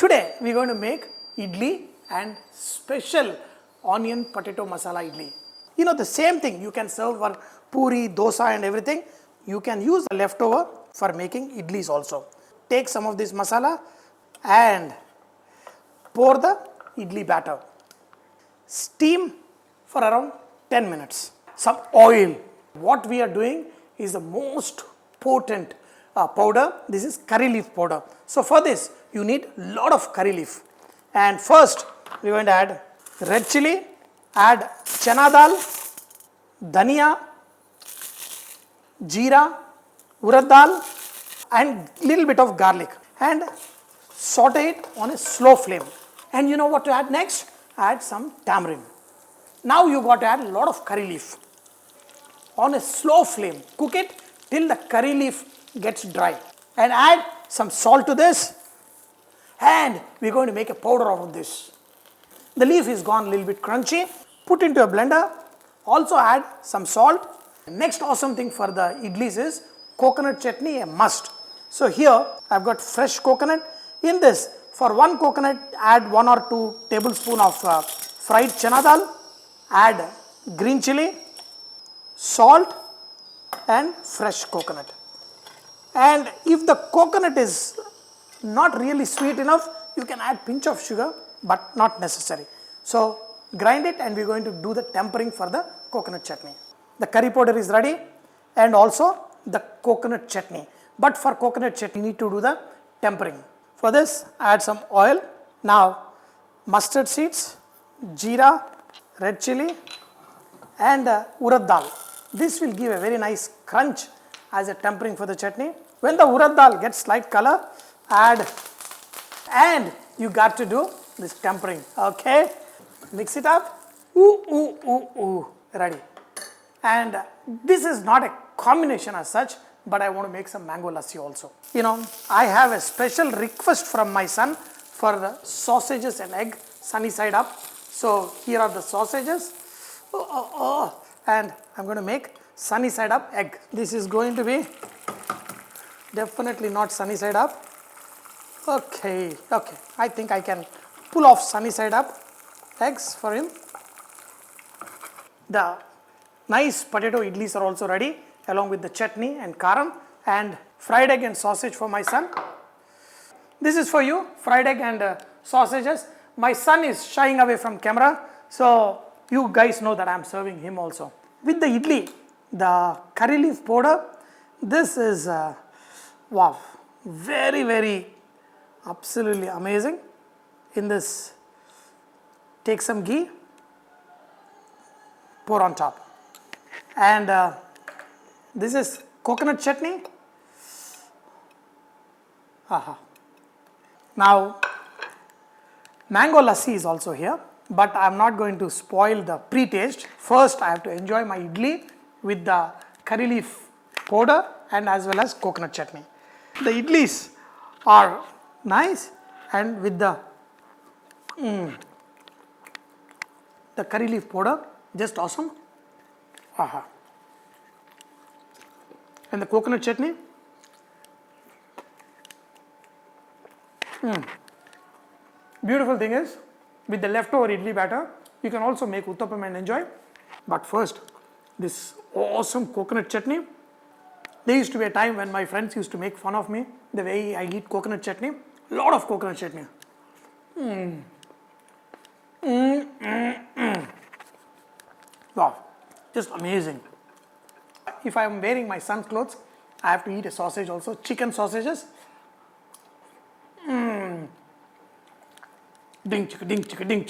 Today we are going to make idli and special onion potato masala idli. You know, the same thing you can serve for puri, dosa and everything. You can use the leftover for making idlis also. Take some of this masala and pour the idli batter. Steam for around 10 minutes. Some oil. What we are doing is the most potent powder. This is curry leaf powder. So for this you need lot of curry leaf. And first we are going to add red chili, add chana dal, dhania, jeera, urad dal and little bit of garlic and saute it on a slow flame. And you know what to add next? Add some tamarind. Now you got to add a lot of curry leaf. On a slow flame, cook it till the curry leaf gets dry. And add some salt to this. And we're going to make a powder out of this. The leaf is gone a little bit crunchy. Put into a blender. Also add some salt. Next awesome thing for the idlis is coconut chutney, a must. So here I've got fresh coconut. In this, for one coconut, add 1 or 2 tablespoons of fried chana dal. Add green chili, salt and fresh coconut. And if the coconut is not really sweet enough, you can add pinch of sugar, but not necessary. So grind it and we're going to do the tempering for the coconut chutney. The curry powder is ready and also the coconut chutney. But for coconut chutney, you need to do the tempering. For this, add some oil. Now, mustard seeds, jeera, red chili and urad dal. This will give a very nice crunch as a tempering for the chutney. When the urad dal gets slight color, add and you got to do this tempering. Okay, mix it up. Ready. And this is not a combination as such, but I want to make some mango lassi also. You know, I have a special request from my son for the sausages and egg sunny side up. So here are the sausages and I'm going to make sunny side up egg. This is going to be definitely not sunny side up. Okay, I think I can pull off sunny side up eggs for him. The nice potato idlis are also ready along with the chutney and karam and fried egg and sausage for my son. This is for you, fried egg and sausages. My son is shying away from camera, so you guys know that I am serving him also. With the idli, the curry leaf powder, this is wow, very absolutely amazing. In this, take some ghee, pour on top. And this is coconut chutney. Now, mango lassi is also here, but I am not going to spoil the pre-taste. First, I have to enjoy my idli with the curry leaf powder and as well as coconut chutney. The idlis are nice and with the curry leaf powder, just awesome. And the coconut chutney. Beautiful thing is, with the leftover idli batter, you can also make uttapam and enjoy. But first, this awesome coconut chutney. There used to be a time when my friends used to make fun of me, the way I eat coconut chutney. A lot of coconut chutney. Wow, just amazing. If I am wearing my son's clothes, I have to eat a sausage also, chicken sausages. Ding chicka ding chicka ding chicka.